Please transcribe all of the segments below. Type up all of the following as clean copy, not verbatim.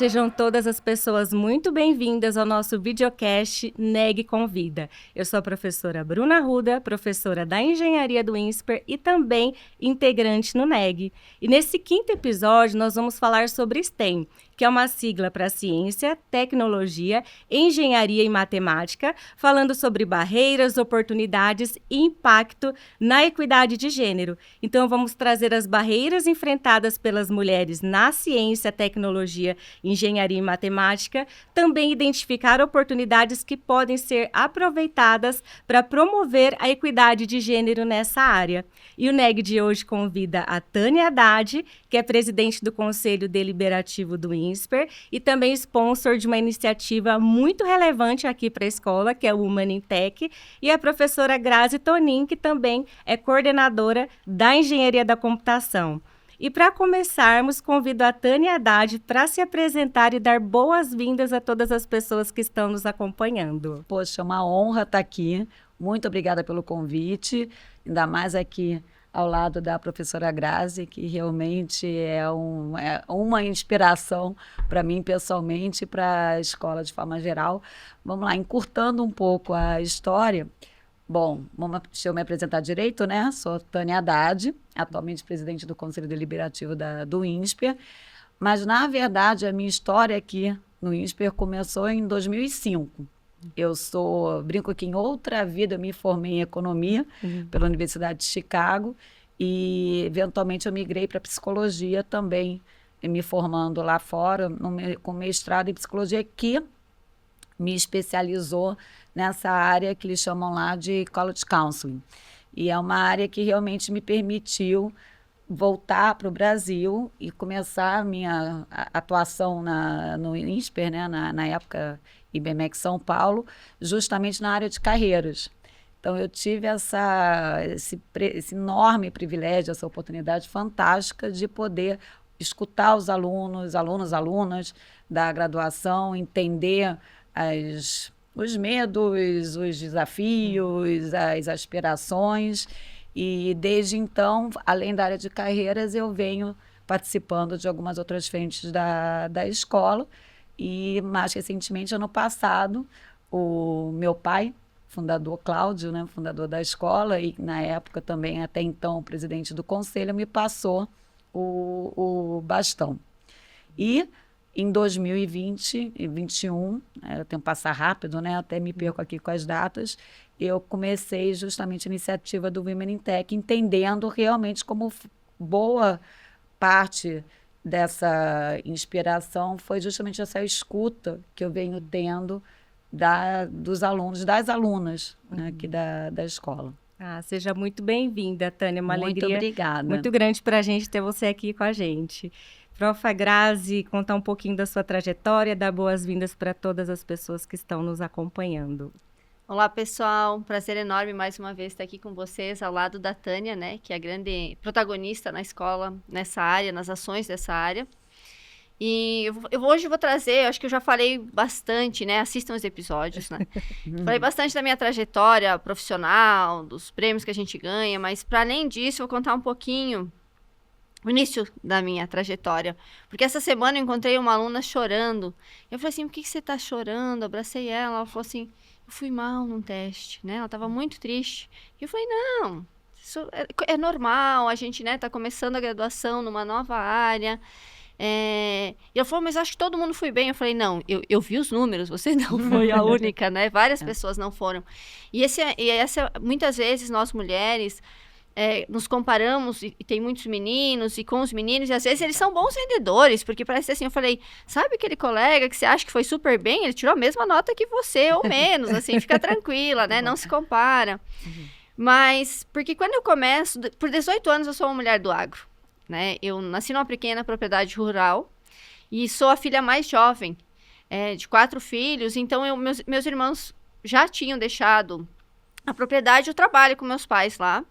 sejam todas as pessoas muito bem-vindas ao nosso videocast NEG Convida. Eu sou a professora Bruna Arruda, professora da Engenharia do INSPER e também integrante no NEG. E nesse quinto episódio nós vamos falar sobre STEM, que é uma sigla para Ciência, Tecnologia, Engenharia e Matemática, falando sobre barreiras, oportunidades e impacto na equidade de gênero. Então, vamos trazer as barreiras enfrentadas pelas mulheres na ciência, tecnologia, engenharia e matemática, também identificar oportunidades que podem ser aproveitadas para promover a equidade de gênero nessa área. E o NEG de hoje convida a Tânia Haddad, que é presidente do Conselho Deliberativo do INSPER e também sponsor de uma iniciativa muito relevante aqui para a escola, que é o Women in Tech, e a professora Grazi Tonin, que também é coordenadora da Engenharia da Computação. E para começarmos, convido a Tânia Haddad para se apresentar e dar boas-vindas a todas as pessoas que estão nos acompanhando. Poxa, é uma honra estar aqui. Muito obrigada pelo convite, ainda mais aqui ao lado da professora Grazi, que realmente é uma inspiração para mim pessoalmente e para a escola de forma geral. Vamos lá, encurtando um pouco a história. Bom, deixa eu me apresentar direito, né? Sou Tânia Haddad, atualmente presidente do Conselho Deliberativo do INSPER, mas, na verdade, a minha história aqui no INSPER começou em 2005. Brinco que em outra vida eu me formei em economia pela Universidade de Chicago e, eventualmente, eu migrei para psicologia também, me formando lá fora com mestrado em psicologia que me especializou nessa área que eles chamam lá de College Counseling. E é uma área que realmente me permitiu voltar para o Brasil e começar a minha atuação no INSPER, né, na época IBMEC São Paulo, justamente na área de carreiras. Então, eu tive esse enorme privilégio, essa oportunidade fantástica de poder escutar os alunas da graduação, entender os medos, os desafios, as aspirações. E, desde então, além da área de carreiras, eu venho participando de algumas outras frentes da escola. E, mais recentemente, ano passado, o meu pai, fundador Cláudio, né, fundador da escola, e, na época, também, até então, presidente do conselho, me passou o bastão. E, em 2020 e 2021, o tempo passa rápido, né? Até me perco aqui com as datas, eu comecei justamente a iniciativa do Women in Tech, entendendo realmente como boa parte dessa inspiração foi justamente essa escuta que eu venho tendo dos alunos, das alunas, né, aqui da escola. Seja muito bem-vinda, Tânia. Uma muito alegria obrigada. Muito grande para a gente ter você aqui com a gente. Profa Grazi, contar um pouquinho da sua trajetória, dar boas-vindas para todas as pessoas que estão nos acompanhando. Olá, pessoal. Prazer enorme mais uma vez estar aqui com vocês, ao lado da Tânia, né, que é a grande protagonista na escola, nessa área, nas ações dessa área. E hoje eu vou trazer, acho que eu já falei bastante, né, assistam os episódios, né. Falei bastante da minha trajetória profissional, dos prêmios que a gente ganha, mas para além disso eu vou contar um pouquinho o início da minha trajetória, porque essa semana eu encontrei uma aluna chorando. Eu falei assim, por que você tá chorando? Abracei ela falou assim, eu fui mal num teste, né? Ela estava muito triste. E eu falei, não, isso é normal, a gente, né, tá começando a graduação numa nova área. E ela falou, mas acho que todo mundo foi bem. Eu falei, não, eu vi os números, você não foi a única, né? Várias pessoas não foram. E muitas vezes nós mulheres nos comparamos, e tem muitos meninos, e com os meninos, e às vezes eles são bons vendedores, porque parece assim, eu falei, sabe aquele colega que você acha que foi super bem? Ele tirou a mesma nota que você, ou menos, assim, fica tranquila, né? Não se compara. Mas, porque quando eu começo, por 18 anos eu sou uma mulher do agro, né? Eu nasci numa pequena propriedade rural, e sou a filha mais jovem, de 4 filhos, então meus irmãos já tinham deixado a propriedade, eu trabalho com meus pais lá,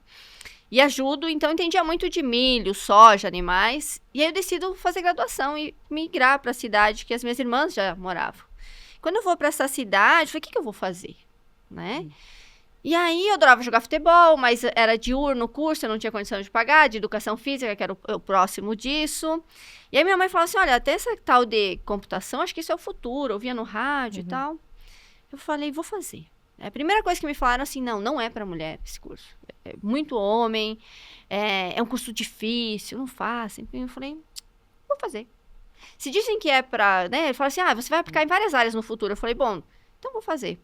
e ajudo, então eu entendia muito de milho, soja, animais, e aí eu decido fazer graduação e migrar para a cidade que as minhas irmãs já moravam. Quando eu vou para essa cidade, eu falei, o que eu vou fazer, né? E aí eu adorava jogar futebol, mas era diurno o curso, eu não tinha condição de pagar, de educação física, que era o próximo disso. E aí minha mãe falou assim, olha, até essa tal de computação, acho que isso é o futuro, eu via no rádio e tal. Eu falei, vou fazer. A primeira coisa que me falaram assim, não é para mulher esse curso. É muito homem, é um curso difícil, não faça. Eu falei, vou fazer. Se dizem que é para, né, ele falou assim, você vai aplicar em várias áreas no futuro. Eu falei, bom, então vou fazer.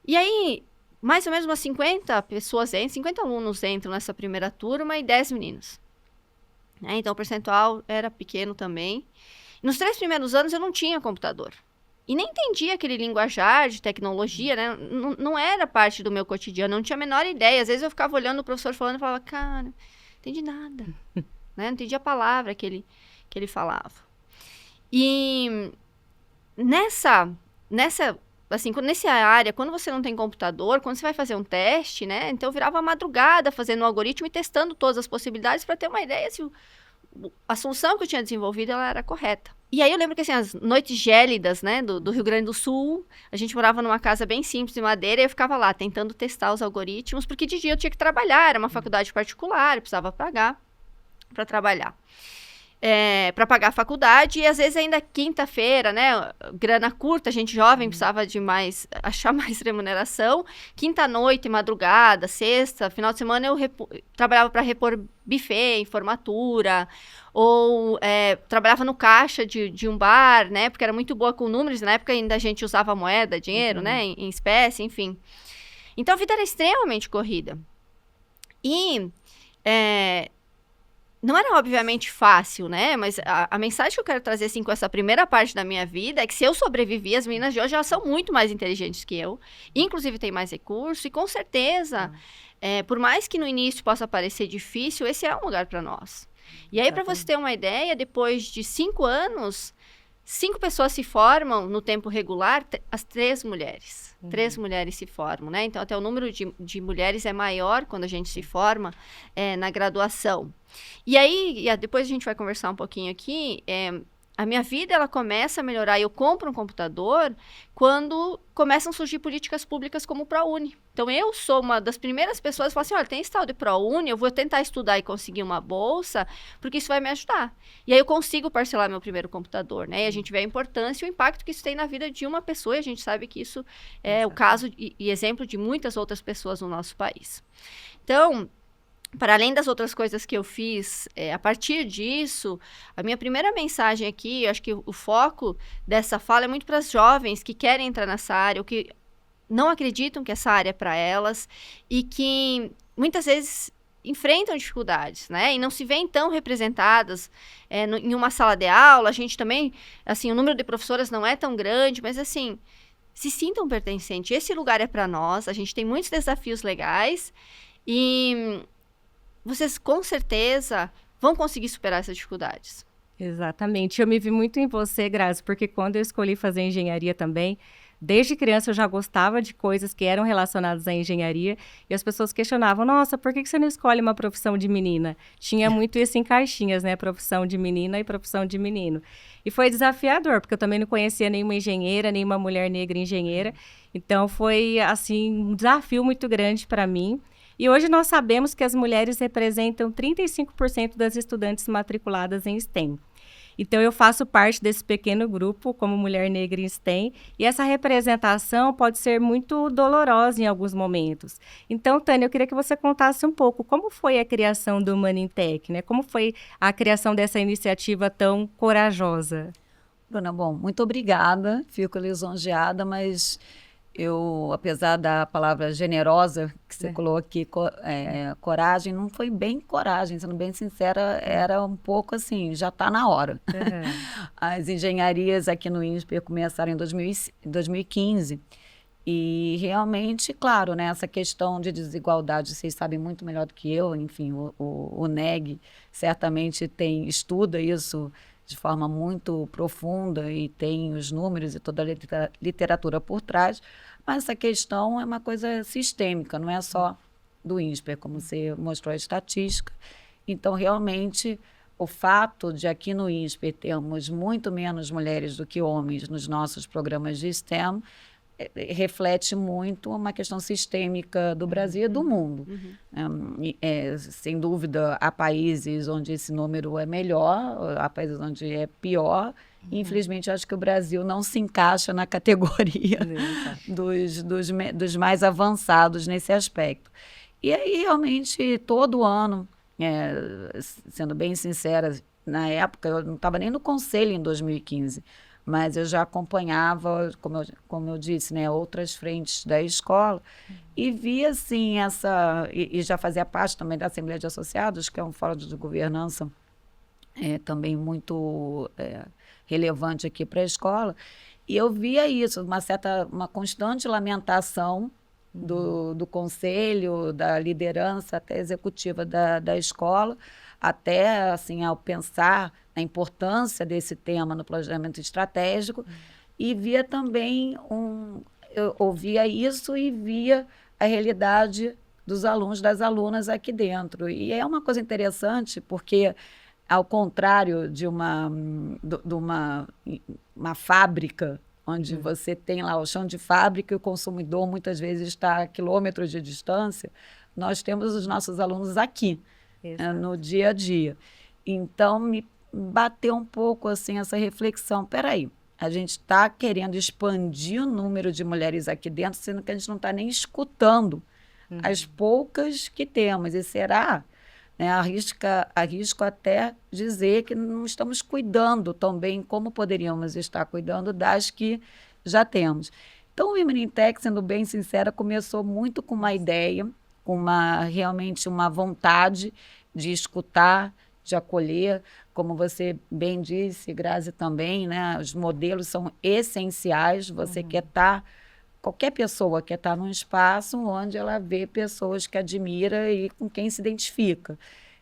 E aí, mais ou menos umas 50 pessoas entram, 50 alunos entram nessa primeira turma e 10 meninos. Então o percentual era pequeno também. Nos 3 primeiros anos eu não tinha computador. E nem entendia aquele linguajar de tecnologia, né? Não era parte do meu cotidiano, não tinha a menor ideia. Às vezes eu ficava olhando o professor falando e falava, cara, não entendi nada. Né? Não entendi a palavra que ele falava. E nessa área, quando você não tem computador, quando você vai fazer um teste, né? Então eu virava a madrugada fazendo um algoritmo e testando todas as possibilidades para ter uma ideia se a solução que eu tinha desenvolvido ela era correta. E aí eu lembro que assim, as noites gélidas, né, do Rio Grande do Sul, a gente morava numa casa bem simples de madeira e eu ficava lá tentando testar os algoritmos, porque de dia eu tinha que trabalhar, era uma faculdade particular, eu precisava pagar para trabalhar. Para pagar a faculdade e às vezes ainda quinta-feira, né, grana curta, a gente jovem precisava achar mais remuneração, quinta-noite, madrugada, sexta, final de semana eu trabalhava para repor buffet em formatura, ou trabalhava no caixa de um bar, né, porque era muito boa com números, na época ainda a gente usava moeda, dinheiro, né, em espécie, enfim. Então a vida era extremamente corrida. E não era, obviamente, fácil, né? Mas a mensagem que eu quero trazer, assim, com essa primeira parte da minha vida é que se eu sobrevivi, as meninas de hoje, elas são muito mais inteligentes que eu. Inclusive, têm mais recursos. E, com certeza, por mais que no início possa parecer difícil, esse é um lugar para nós. E aí, para você ter uma ideia, depois de 5 anos, 5 pessoas se formam no tempo regular, as 3 mulheres. 3 mulheres se formam, né? Então, até o número de mulheres é maior quando a gente se forma na graduação. E aí, depois a gente vai conversar um pouquinho aqui, a minha vida ela começa a melhorar, eu compro um computador quando começam a surgir políticas públicas como o ProUni. Então, eu sou uma das primeiras pessoas que falam assim, olha, tem esse tal de ProUni, eu vou tentar estudar e conseguir uma bolsa, porque isso vai me ajudar. E aí eu consigo parcelar meu primeiro computador, né? E a gente vê a importância e o impacto que isso tem na vida de uma pessoa, e a gente sabe que isso é o caso e exemplo de muitas outras pessoas no nosso país. Então, para além das outras coisas que eu fiz, a partir disso, a minha primeira mensagem aqui, eu acho que o foco dessa fala é muito para as jovens que querem entrar nessa área, ou que não acreditam que essa área é para elas, e que muitas vezes enfrentam dificuldades, né? E não se veem tão representadas em uma sala de aula. A gente também, assim, o número de professoras não é tão grande, mas assim, se sintam pertencentes. Esse lugar é para nós, a gente tem muitos desafios legais, e vocês, com certeza, vão conseguir superar essas dificuldades. Exatamente. Eu me vi muito em você, Grazi, porque quando eu escolhi fazer engenharia também, desde criança eu já gostava de coisas que eram relacionadas à engenharia, e as pessoas questionavam, nossa, por que você não escolhe uma profissão de menina? Tinha muito isso em caixinhas, né? Profissão de menina e profissão de menino. E foi desafiador, porque eu também não conhecia nenhuma engenheira, nenhuma mulher negra engenheira. Então foi, assim, um desafio muito grande para mim. E hoje nós sabemos que as mulheres representam 35% das estudantes matriculadas em STEM. Então, eu faço parte desse pequeno grupo como mulher negra em STEM, e essa representação pode ser muito dolorosa em alguns momentos. Então, Tânia, eu queria que você contasse um pouco como foi a criação do Manintec, né? Como foi a criação dessa iniciativa tão corajosa? Bruna, bom, muito obrigada, fico lisonjeada, mas eu, apesar da palavra generosa que você colocou aqui, coragem, não foi bem coragem, sendo bem sincera, era um pouco assim, já está na hora. As engenharias aqui no INSPER começaram em 2015 e realmente, claro, né, essa questão de desigualdade, vocês sabem muito melhor do que eu, enfim, o NEG certamente estuda isso de forma muito profunda e tem os números e toda a literatura por trás, mas essa questão é uma coisa sistêmica, não é só do INSPER, como você mostrou a estatística. Então, realmente, o fato de aqui no INSPER termos muito menos mulheres do que homens nos nossos programas de STEM reflete muito uma questão sistêmica do Brasil e do mundo. Sem dúvida, há países onde esse número é melhor, há países onde é pior. Infelizmente, acho que o Brasil não se encaixa na categoria dos mais avançados nesse aspecto. E aí, realmente, todo ano, sendo bem sincera, na época, eu não estava nem no conselho em 2015, mas eu já acompanhava, como eu disse, né, outras frentes da escola, e via, assim, e já fazia parte também da Assembleia de Associados, que é um fórum de governança também muito relevante aqui para a escola, e eu via isso, uma constante lamentação do conselho, da liderança até executiva da escola, até, assim, ao pensar na importância desse tema no planejamento estratégico, e via também eu ouvia isso e via a realidade dos alunos, das alunas aqui dentro. E é uma coisa interessante, porque, ao contrário de uma fábrica, onde você tem lá o chão de fábrica e o consumidor muitas vezes está a quilômetros de distância, nós temos os nossos alunos aqui, no dia a dia. Então, me bateu um pouco assim essa reflexão. Peraí, a gente está querendo expandir o número de mulheres aqui dentro, sendo que a gente não está nem escutando as poucas que temos. E será, né, arrisco até dizer que não estamos cuidando tão bem como poderíamos estar cuidando das que já temos. Então, o Women in Tech, sendo bem sincera, começou muito com uma ideia, com realmente uma vontade de escutar, de acolher. Como você bem disse, Grazi, também, né? Os modelos são essenciais. Você quer estar... Qualquer pessoa quer estar num espaço onde ela vê pessoas que admira e com quem se identifica.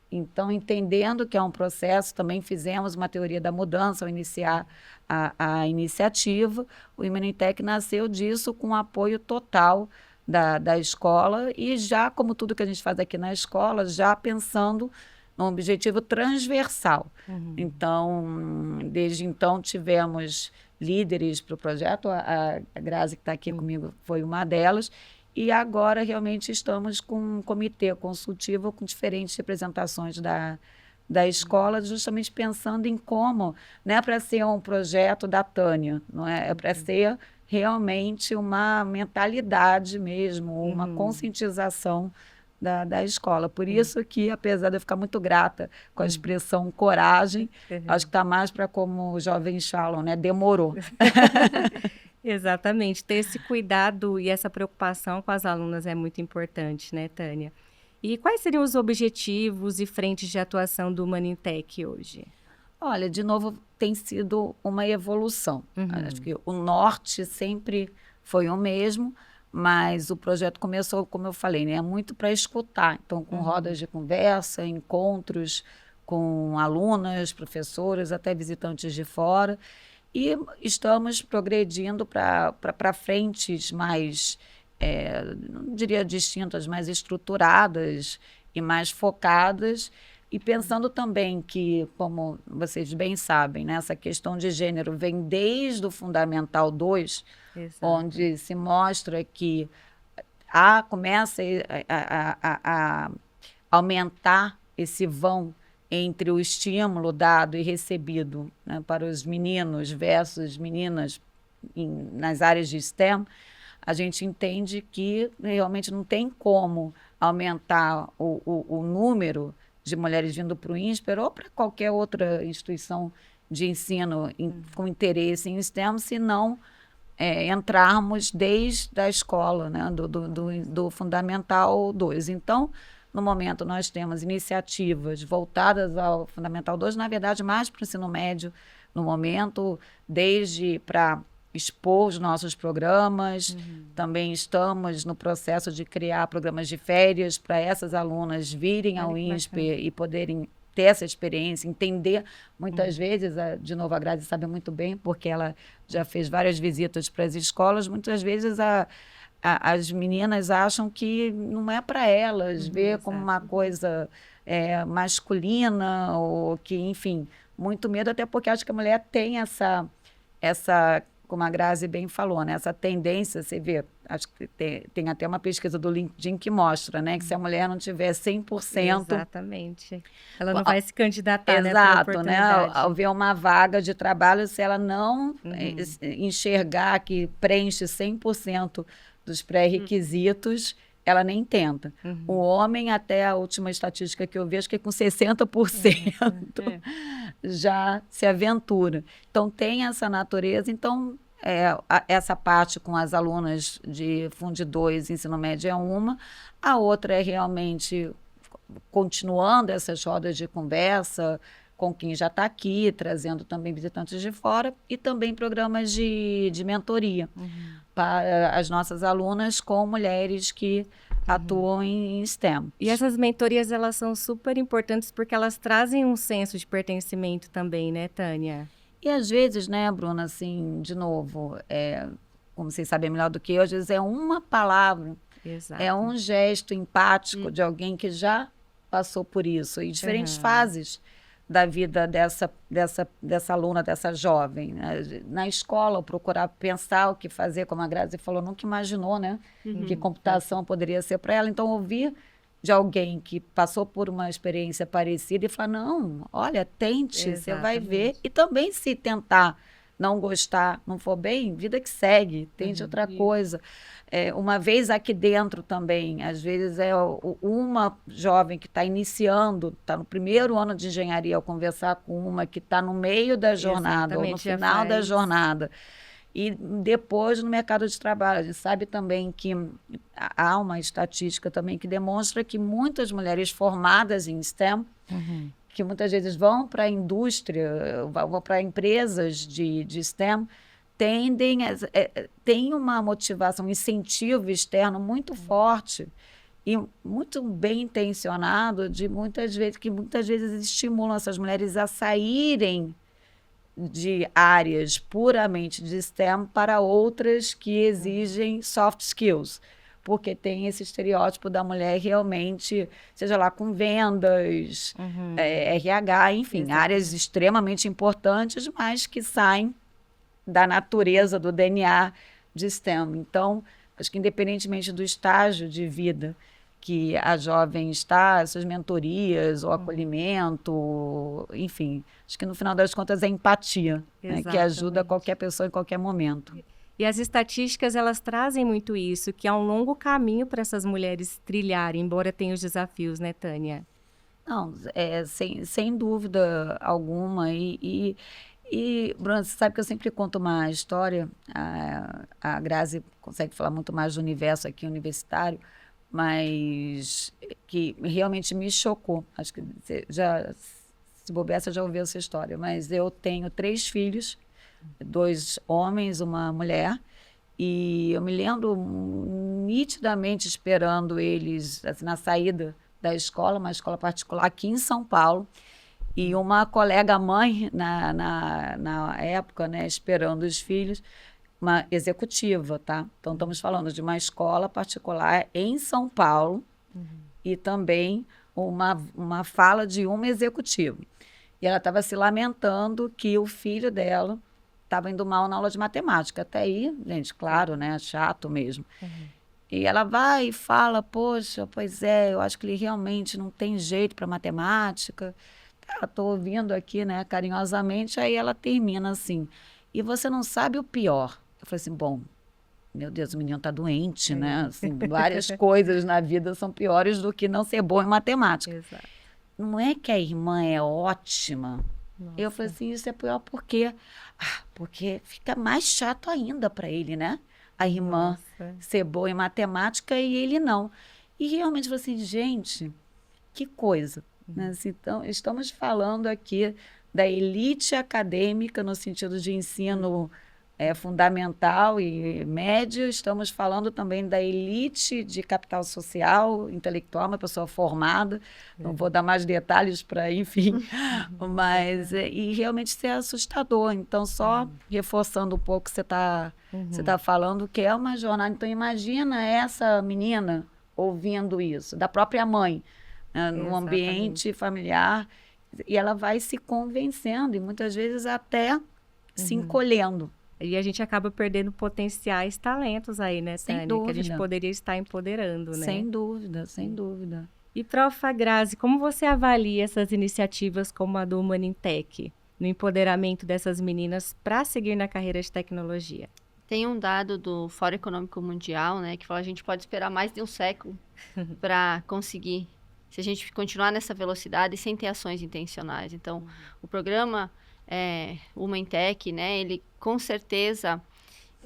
Então, entendendo que é um processo, também fizemos uma teoria da mudança ao iniciar a iniciativa. O Women in Tech nasceu disso com apoio total da escola e já, como tudo que a gente faz aqui na escola, já pensando num objetivo transversal. Então, desde então, tivemos líderes para o projeto, a Grazi, que está aqui comigo, foi uma delas, e agora realmente estamos com um comitê consultivo com diferentes representações da escola, justamente pensando em como, não é para ser um projeto da Tânia, não é para ser realmente uma mentalidade mesmo, uma conscientização da escola. Por isso que, apesar de eu ficar muito grata com a expressão coragem, acho que está mais para, como os jovens falam, né? Demorou. Exatamente. Ter esse cuidado e essa preocupação com as alunas é muito importante, né, Tânia? E quais seriam os objetivos e frentes de atuação do Women in Tech hoje? Olha, de novo, tem sido uma evolução. Acho que o norte sempre foi o mesmo, mas o projeto começou, como eu falei, né, muito para escutar. Então, com rodas de conversa, encontros com alunas, professoras, até visitantes de fora. E estamos progredindo para frentes mais, não diria distintas, mais estruturadas e mais focadas. E pensando também que, como vocês bem sabem, né, essa questão de gênero vem desde o Fundamental 2, onde se mostra que começa a aumentar esse vão entre o estímulo dado e recebido, né, para os meninos versus meninas nas áreas de STEM. A gente entende que realmente não tem como aumentar o número de mulheres vindo para o INSPER ou para qualquer outra instituição de ensino com interesse em STEM, se não entrarmos desde a escola, né, do Fundamental 2. Então, no momento, nós temos iniciativas voltadas ao Fundamental 2, na verdade, mais para o ensino médio, no momento, desde para expor os nossos programas. Também estamos no processo de criar programas de férias para essas alunas virem ao INSPER e poderem ter essa experiência, entender. Muitas vezes, de novo, a Grazi sabe muito bem, porque ela já fez várias visitas para as escolas, muitas vezes as meninas acham que não é para elas ver como uma coisa masculina, ou que, enfim, muito medo, até porque acho que a mulher tem essa como a Grazi bem falou, né? Essa tendência, você vê, acho que tem até uma pesquisa do LinkedIn que mostra, né? Que se a mulher não tiver 100%... Exatamente. Ela não vai se candidatar, né, para Exato, né? oportunidade. Ao ver uma vaga de trabalho, se ela não Uhum. enxergar que preenche 100% dos pré-requisitos, ela nem tenta. Uhum. O homem, até a última estatística que eu vejo, que é com 60% já se aventura. Então, tem essa natureza. Então, essa parte com as alunas de Fundo 2, ensino médio é uma. A outra é realmente continuando essas rodas de conversa com quem já está aqui, trazendo também visitantes de fora e também programas de mentoria para as nossas alunas com mulheres que atuam em STEM. E essas mentorias, elas são super importantes porque elas trazem um senso de pertencimento também, né, Tânia? E às vezes, né, Bruna, assim, de novo, como vocês sabem melhor do que eu, às vezes é uma palavra, Exato. é um gesto empático de alguém que já passou por isso, e diferentes fases da vida dessa aluna, dessa jovem. Né? Na escola, procurar pensar o que fazer, como a Grazi falou, nunca imaginou, né? Que computação poderia ser para ela. Então, ouvir de alguém que passou por uma experiência parecida e falar, não, olha, tente, você vai ver. E também se tentar não gostar, não for bem, vida que segue, tente outra coisa. Uma vez aqui dentro também, às vezes uma jovem que está iniciando, está no primeiro ano de engenharia, ao conversar com uma que está no meio da jornada, ou no final da jornada, e depois no mercado de trabalho. A gente sabe também que há uma estatística também que demonstra que muitas mulheres formadas em STEM, que muitas vezes vão para a indústria, vão para empresas de STEM, tem uma motivação, um incentivo externo muito forte e muito bem intencionado que muitas vezes estimulam essas mulheres a saírem de áreas puramente de STEM para outras que exigem soft skills, porque tem esse estereótipo da mulher realmente, seja lá com vendas, RH, enfim, áreas extremamente importantes, mas que saem da natureza, do DNA de STEM. Então, acho que independentemente do estágio de vida que a jovem está, essas mentorias, o acolhimento, enfim, acho que no final das contas é empatia, né, que ajuda qualquer pessoa em qualquer momento. E as estatísticas, elas trazem muito isso, que é um longo caminho para essas mulheres trilharem, embora tenham os desafios, né, Tânia? Não, sem dúvida alguma. E Bruna, você sabe que eu sempre conto uma história, a Grazi consegue falar muito mais do universo aqui universitário, mas que realmente me chocou. Acho que se bobear, você já ouviu essa história, mas eu tenho 3 filhos, 2 homens, uma mulher, e eu me lembro nitidamente esperando eles assim, na saída da escola, uma escola particular aqui em São Paulo, e uma colega mãe, na época, né, esperando os filhos, uma executiva, tá? Então, estamos falando de uma escola particular em São Paulo e também uma fala de uma executiva. E ela estava se lamentando que o filho dela estava indo mal na aula de matemática. Até aí, gente, claro, né? Chato mesmo. E ela vai e fala, poxa, pois é, eu acho que ele realmente não tem jeito para matemática. Estou ouvindo aqui, né, carinhosamente, aí ela termina assim, e você não sabe o pior. Eu falei assim, bom, meu Deus, o menino está doente, né? Assim, várias coisas na vida são piores do que não ser bom em matemática. Exato. Não é que a irmã é ótima? Nossa. Eu falei assim, isso é pior porque fica mais chato ainda para ele, né? A irmã ser boa em matemática e ele não. E realmente eu falei assim, gente, que coisa. Né? Assim, então, estamos falando aqui da elite acadêmica no sentido de ensino fundamental e médio, estamos falando também da elite de capital social, intelectual, uma pessoa formada, não vou dar mais detalhes para, enfim, mas e realmente isso é assustador. Então, só reforçando um pouco o que você tá falando, que é uma jornada. Então, imagina essa menina ouvindo isso, da própria mãe, no ambiente familiar, e ela vai se convencendo e muitas vezes até se encolhendo. E a gente acaba perdendo potenciais talentos aí, né, Sem Tânia? Que a gente dúvida. poderia estar empoderando, né? Sem dúvida, sem dúvida. E, Prof. Grazi, como você avalia essas iniciativas como a do Humanintech, no empoderamento dessas meninas para seguir na carreira de tecnologia? Tem um dado do Fórum Econômico Mundial, né, que fala que a gente pode esperar mais de um século para conseguir, se a gente continuar nessa velocidade sem ter ações intencionais. Então, o programa Humanintech, né, ele com certeza,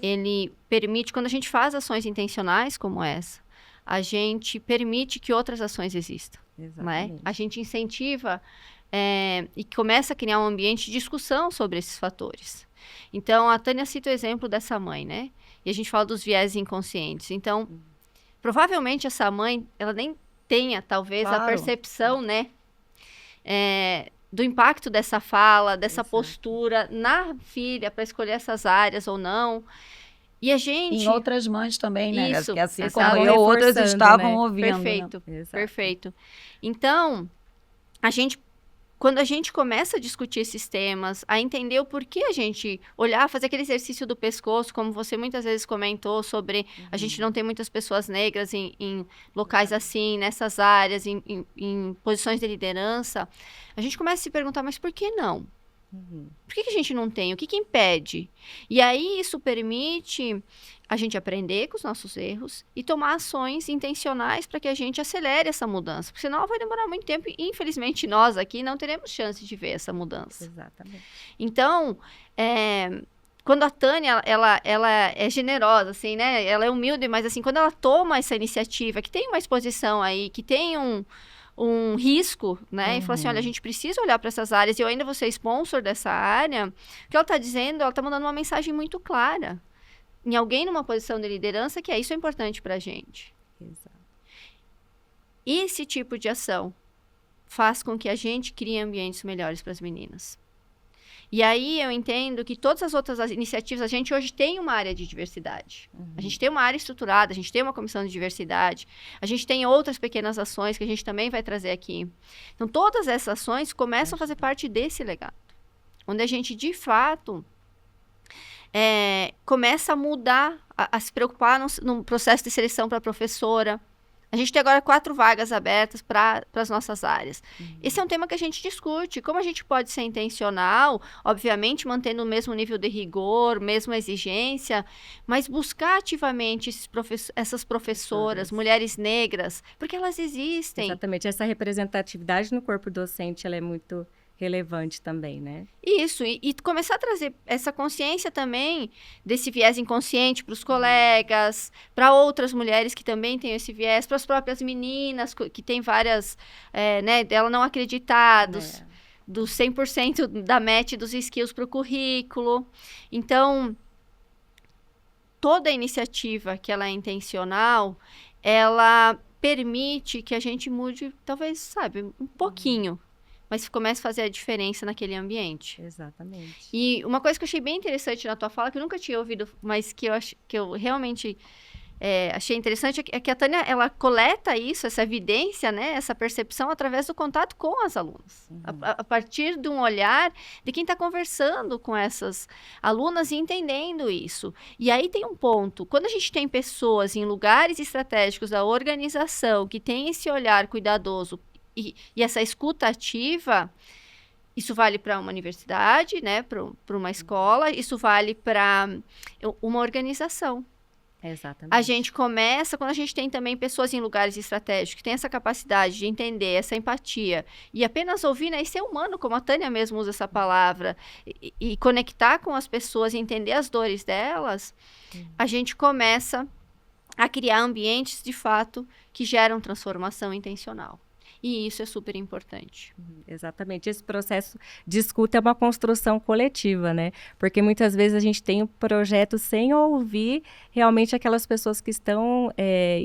ele permite, quando a gente faz ações intencionais como essa, a gente permite que outras ações existam. Né? A gente incentiva e começa a criar um ambiente de discussão sobre esses fatores. Então, a Tânia cita o exemplo dessa mãe, né? E a gente fala dos viéses inconscientes. Então, provavelmente essa mãe, ela nem tenha, talvez, a percepção, né? Do impacto dessa fala, dessa postura na filha para escolher essas áreas ou não. E a gente... Em outras mães também, né? Isso, que assim exato. como eu, outras estavam né? ouvindo. Perfeito, né? perfeito. Então, quando a gente começa a discutir esses temas, a entender o porquê a gente olhar, fazer aquele exercício do pescoço, como você muitas vezes comentou sobre a gente não ter muitas pessoas negras em locais assim, nessas áreas, em posições de liderança, a gente começa a se perguntar, mas por que não? Por que a gente não tem? O que impede? E aí isso permite a gente aprender com os nossos erros e tomar ações intencionais para que a gente acelere essa mudança. Porque senão ela vai demorar muito tempo e, infelizmente, nós aqui não teremos chance de ver essa mudança. Exatamente. Então, quando a Tânia, ela é generosa, assim, né? Ela é humilde, mas, assim, quando ela toma essa iniciativa, que tem uma exposição aí, que tem um risco, né? E falou assim, olha, a gente precisa olhar para essas áreas, e eu ainda vou ser sponsor dessa área. O que ela está dizendo, ela está mandando uma mensagem muito clara. Em alguém numa posição de liderança, que isso é importante para a gente. Exato. Esse tipo de ação faz com que a gente crie ambientes melhores para as meninas. E aí eu entendo que todas as outras iniciativas, a gente hoje tem uma área de diversidade. A gente tem uma área estruturada, a gente tem uma comissão de diversidade, a gente tem outras pequenas ações que a gente também vai trazer aqui. Então, todas essas ações começam a fazer parte desse legado. Onde a gente, de fato, começa a mudar, a se preocupar no processo de seleção para professora. A gente tem agora 4 vagas abertas para as nossas áreas. Esse é um tema que a gente discute. Como a gente pode ser intencional, obviamente mantendo o mesmo nível de rigor, mesma exigência, mas buscar ativamente essas professoras, mulheres negras, porque elas existem. Exatamente. Essa representatividade no corpo docente, ela é muito relevante também, né? Isso, e começar a trazer essa consciência também desse viés inconsciente para os colegas, para outras mulheres que também têm esse viés, para as próprias meninas que têm várias, né, dela não acreditar dos 100% da match dos skills para o currículo. Então, toda iniciativa que ela é intencional, ela permite que a gente mude, talvez, sabe, um pouquinho, mas comece a fazer a diferença naquele ambiente. Exatamente. E uma coisa que eu achei bem interessante na tua fala, que eu nunca tinha ouvido, mas que eu realmente achei interessante, é que a Tânia, ela coleta isso, essa evidência, né, essa percepção através do contato com as alunas. A partir de um olhar de quem está conversando com essas alunas e entendendo isso. E aí tem um ponto, quando a gente tem pessoas em lugares estratégicos da organização que tem esse olhar cuidadoso e essa escuta ativa, isso vale para uma universidade, né, para uma escola, isso vale para uma organização. Exatamente. A gente começa, quando a gente tem também pessoas em lugares estratégicos, que tem essa capacidade de entender, essa empatia, e apenas ouvir, né, e ser humano, como a Tânia mesmo usa essa palavra, e conectar com as pessoas e entender as dores delas, a gente começa a criar ambientes, de fato, que geram transformação intencional. E isso é super importante. Exatamente. Esse processo de escuta é uma construção coletiva, né? Porque muitas vezes a gente tem um projeto sem ouvir realmente aquelas pessoas que estão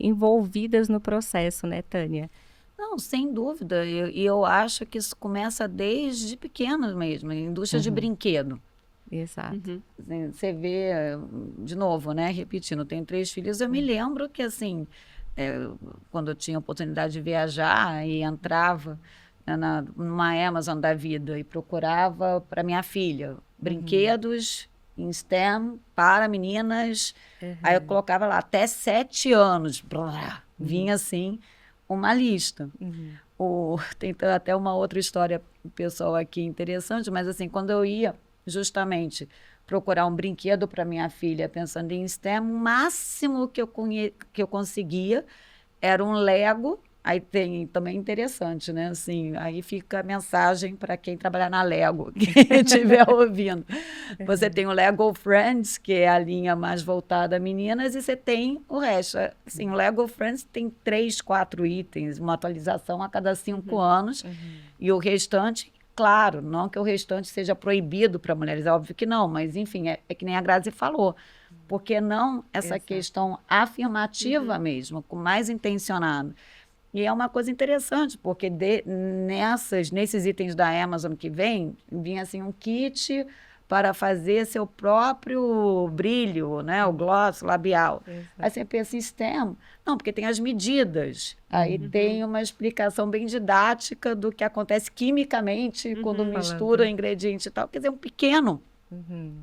envolvidas no processo, né, Tânia? Não, sem dúvida. E eu acho que isso começa desde pequeno mesmo, indústria de brinquedo. Exato. Você vê, de novo, né, repetindo, eu tenho 3 filhos, eu me lembro que, assim, quando eu tinha oportunidade de viajar e entrava numa Amazon da vida e procurava para minha filha brinquedos em STEM para meninas. Aí eu colocava lá até 7 anos. Vinha assim uma lista. Tem até uma outra história pessoal aqui interessante, mas assim, quando eu ia justamente procurar um brinquedo para minha filha, pensando em STEM, o máximo que eu conseguia era um Lego. Aí tem também interessante, né? Assim, aí fica a mensagem para quem trabalhar na Lego, quem estiver ouvindo. Você tem o Lego Friends, que é a linha mais voltada a meninas, e você tem o resto. Assim, o Lego Friends tem 3, 4 itens, uma atualização a cada 5 anos, e o restante, claro, não que o restante seja proibido para mulheres, é óbvio que não, mas enfim, é que nem a Grazi falou. Por que não essa questão afirmativa mesmo, com mais intencionado? E é uma coisa interessante, porque nesses itens da Amazon que vinha assim um kit para fazer seu próprio brilho, né? O gloss labial. Aí você pensa em STEM? Não, porque tem as medidas. Aí tem uma explicação bem didática do que acontece quimicamente quando mistura ingrediente e tal. Quer dizer, um pequeno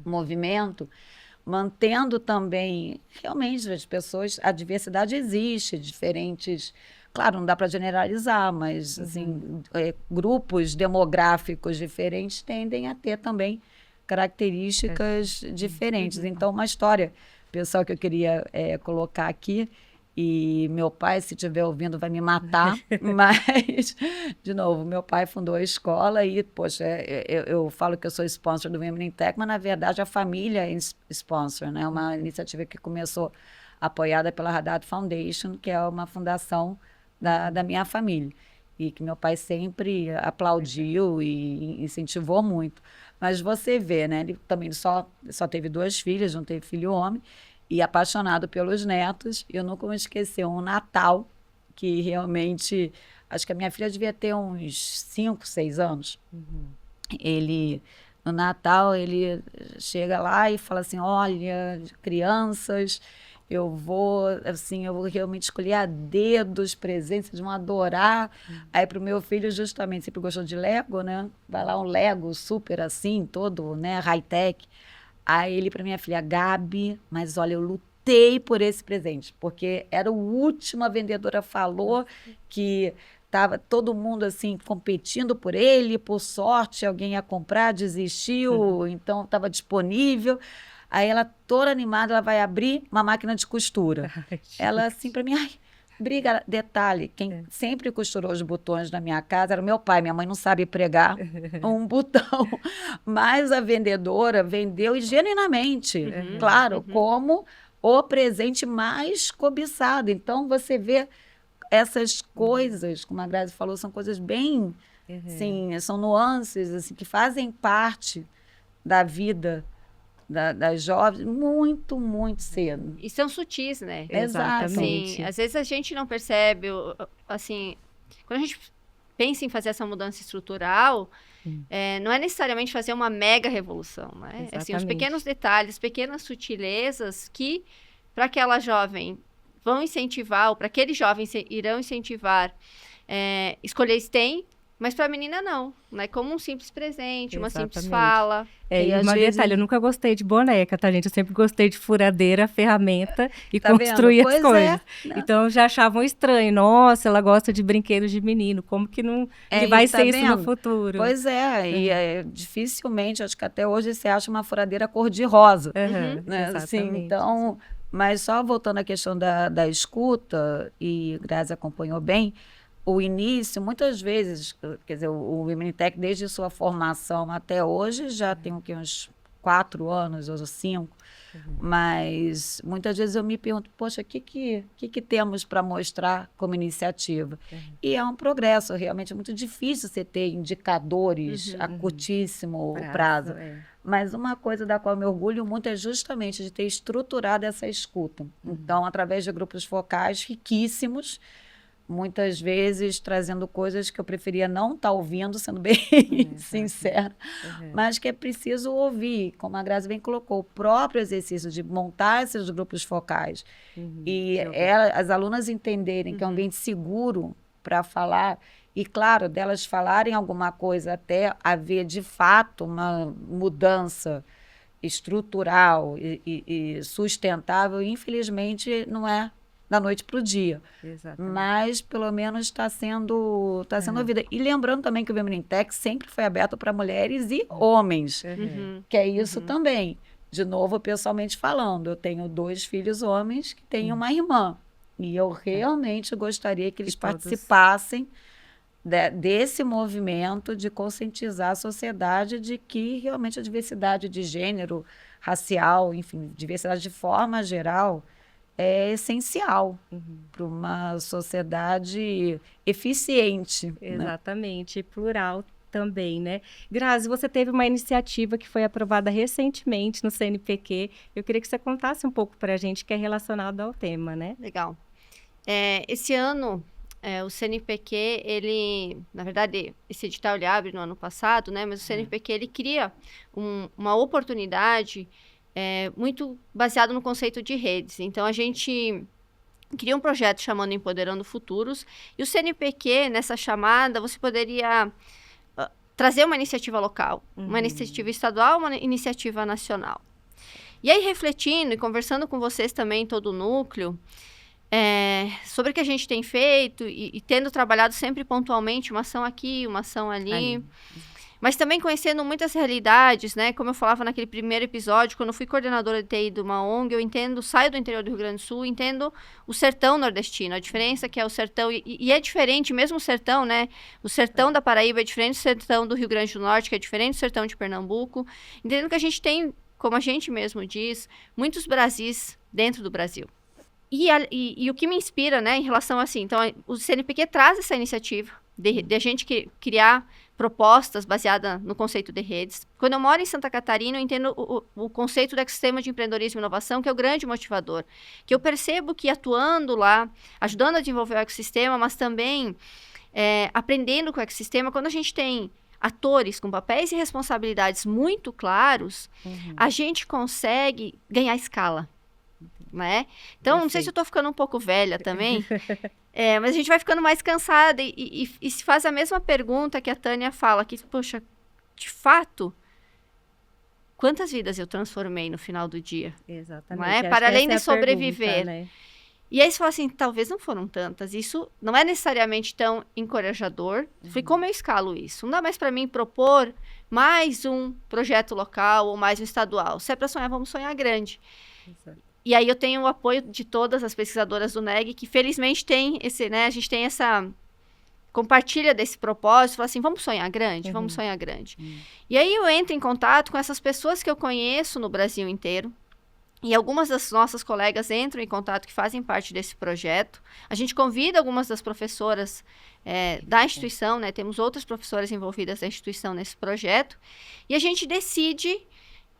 movimento, mantendo também, realmente, as pessoas, a diversidade existe, diferentes... Claro, não dá para generalizar, mas assim, grupos demográficos diferentes tendem a ter também características diferentes. Então, uma história, pessoal, que eu queria colocar aqui, e meu pai, se estiver ouvindo, vai me matar, mas, de novo, meu pai fundou a escola e, poxa, eu falo que eu sou sponsor do Women in Tech, mas, na verdade, a família é sponsor, né? Uma iniciativa que começou apoiada pela Haddad Foundation, que é uma fundação da minha família, e que meu pai sempre aplaudiu e incentivou muito. Mas você vê, né, ele também só teve 2 filhas, não teve filho homem, e apaixonado pelos netos. Eu nunca vou esquecer um Natal, que realmente, acho que a minha filha devia ter uns 5, 6 anos. No Natal, ele chega lá e fala assim, olha, crianças... Eu vou realmente escolher a dedo os presentes, eles vão adorar. Aí para o meu filho, justamente, sempre gostou de Lego, né? Vai lá um Lego super assim, todo, né, high-tech. Aí ele para minha filha, Gabi, mas olha, eu lutei por esse presente, porque era o último, a vendedora falou que estava todo mundo assim competindo por ele, por sorte alguém ia comprar, desistiu, então estava disponível. Aí ela, toda animada, ela vai abrir uma máquina de costura. Ela assim para mim, ai, briga. Detalhe, quem sempre costurou os botões na minha casa era o meu pai. Minha mãe não sabe pregar um botão. Mas a vendedora vendeu e genuinamente, claro, como o presente mais cobiçado. Então, você vê essas coisas, como a Grazi falou, são coisas bem, assim, são nuances assim, que fazem parte da vida das jovens muito, muito cedo. E são sutis, né? Exatamente. Assim, às vezes a gente não percebe, assim, quando a gente pensa em fazer essa mudança estrutural, não é necessariamente fazer uma mega revolução, né? Assim, os pequenos detalhes, pequenas sutilezas que, para aquela jovem, vão incentivar, ou para aquele jovem irão incentivar escolher STEM, mas para a menina não, né? Como um simples presente, uma simples fala. E um detalhe, eu nunca gostei de boneca, tá, gente? Eu sempre gostei de furadeira, ferramenta e construir as coisas. Então, eu já achavam estranho. Nossa, ela gosta de brinquedos de menino. Como que não que vai ser isso no futuro? Pois e dificilmente, acho que até hoje você acha uma furadeira cor-de-rosa. Né? Assim, então, mas só voltando à questão da escuta, e Grazi acompanhou bem, o início, muitas vezes, quer dizer, o Women in Tech, desde sua formação até hoje, já tem uns 4 anos ou 5, mas muitas vezes eu me pergunto, poxa, o que temos para mostrar como iniciativa? E é um progresso, realmente é muito difícil você ter indicadores a curtíssimo prazo. Mas uma coisa da qual eu me orgulho muito é justamente de ter estruturado essa escuta. Então, através de grupos focais riquíssimos, muitas vezes trazendo coisas que eu preferia não estar ouvindo, sendo bem sincera, mas que é preciso ouvir, como a Grazi bem colocou, o próprio exercício de montar esses grupos focais e as alunas entenderem que é um ambiente seguro para falar, e claro, delas falarem alguma coisa até haver de fato uma mudança estrutural e sustentável, infelizmente, não é da noite para o dia. Exatamente. Mas, pelo menos, está sendo ouvida. E lembrando também que o Women in Tech sempre foi aberto para mulheres e homens, que é isso também. De novo, pessoalmente falando, eu tenho 2 filhos homens que têm uma irmã. E eu realmente gostaria que eles participassem desse movimento de conscientizar a sociedade de que realmente a diversidade de gênero, racial, enfim, diversidade de forma geral, é essencial para uma sociedade eficiente. Exatamente, plural também, né? Grazi, você teve uma iniciativa que foi aprovada recentemente no CNPq. Eu queria que você contasse um pouco para a gente, que é relacionado ao tema, né? Legal. Esse ano, o CNPq, ele, na verdade, esse edital ele abre no ano passado, né? Mas o CNPq, ele cria uma oportunidade muito baseado no conceito de redes. Então, a gente cria um projeto chamando Empoderando Futuros, e o CNPq, nessa chamada, você poderia trazer uma iniciativa local, uma iniciativa estadual, uma iniciativa nacional. E aí, refletindo e conversando com vocês também, todo o núcleo, sobre o que a gente tem feito e tendo trabalhado sempre pontualmente, uma ação aqui, uma ação ali. Mas também conhecendo muitas realidades, né? Como eu falava naquele primeiro episódio, quando eu fui coordenadora de TI de uma ONG, saio do interior do Rio Grande do Sul, entendo o sertão nordestino, a diferença que é o sertão, e é diferente, mesmo o sertão, né? O sertão da Paraíba é diferente do sertão do Rio Grande do Norte, que é diferente do sertão de Pernambuco. Entendendo que a gente tem, como a gente mesmo diz, muitos Brasis dentro do Brasil. E o que me inspira, né, em relação a assim, então o CNPq traz essa iniciativa de a gente criar propostas baseadas no conceito de redes. Quando eu moro em Santa Catarina, eu entendo o conceito do ecossistema de empreendedorismo e inovação, que é o grande motivador. Que eu percebo que atuando lá, ajudando a desenvolver o ecossistema, mas também aprendendo com o ecossistema, quando a gente tem atores com papéis e responsabilidades muito claros, a gente consegue ganhar escala. Né? Então, não sei se eu tô ficando um pouco velha também, mas a gente vai ficando mais cansada e se faz a mesma pergunta que a Tânia fala, que, poxa, de fato, quantas vidas eu transformei no final do dia? Exatamente. Para além de sobreviver. Pergunta, né? E aí você fala assim, talvez não foram tantas, isso não é necessariamente tão encorajador. Falei, como eu escalo isso? Não dá mais para mim propor mais um projeto local ou mais um estadual. Se é para sonhar, vamos sonhar grande. Exato. E aí eu tenho o apoio de todas as pesquisadoras do NEG, que felizmente tem a gente tem compartilha desse propósito, fala assim, vamos sonhar grande, vamos sonhar grande. E aí eu entro em contato com essas pessoas que eu conheço no Brasil inteiro, e algumas das nossas colegas entram em contato que fazem parte desse projeto. A gente convida algumas das professoras da instituição, né? Temos outras professoras envolvidas da instituição nesse projeto, e a gente decide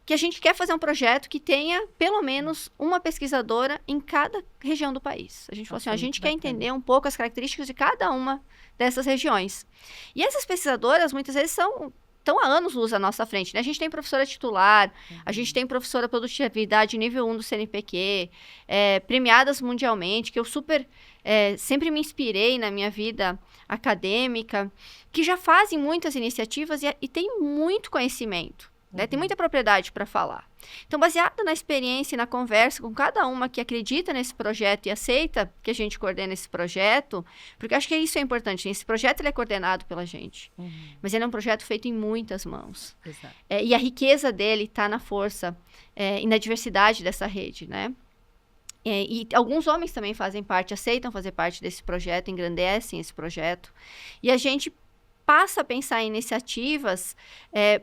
que a gente quer fazer um projeto que tenha pelo menos uma pesquisadora em cada região do país. A gente falou assim, a gente quer entender um pouco as características de cada uma dessas regiões. E essas pesquisadoras, muitas vezes, estão há anos-luz à nossa frente, né? A gente tem professora titular, a gente tem professora produtividade nível 1 do CNPq, premiadas mundialmente, que eu sempre me inspirei na minha vida acadêmica, que já fazem muitas iniciativas e têm muito conhecimento. Né? Tem muita propriedade para falar. Então, baseado na experiência e na conversa com cada uma que acredita nesse projeto e aceita que a gente coordene esse projeto, porque eu acho que isso é importante. Esse projeto ele é coordenado pela gente, mas ele é um projeto feito em muitas mãos. E a riqueza dele está na força e na diversidade dessa rede, né? E alguns homens também fazem parte, aceitam fazer parte desse projeto, engrandecem esse projeto. E a gente passa a pensar em iniciativas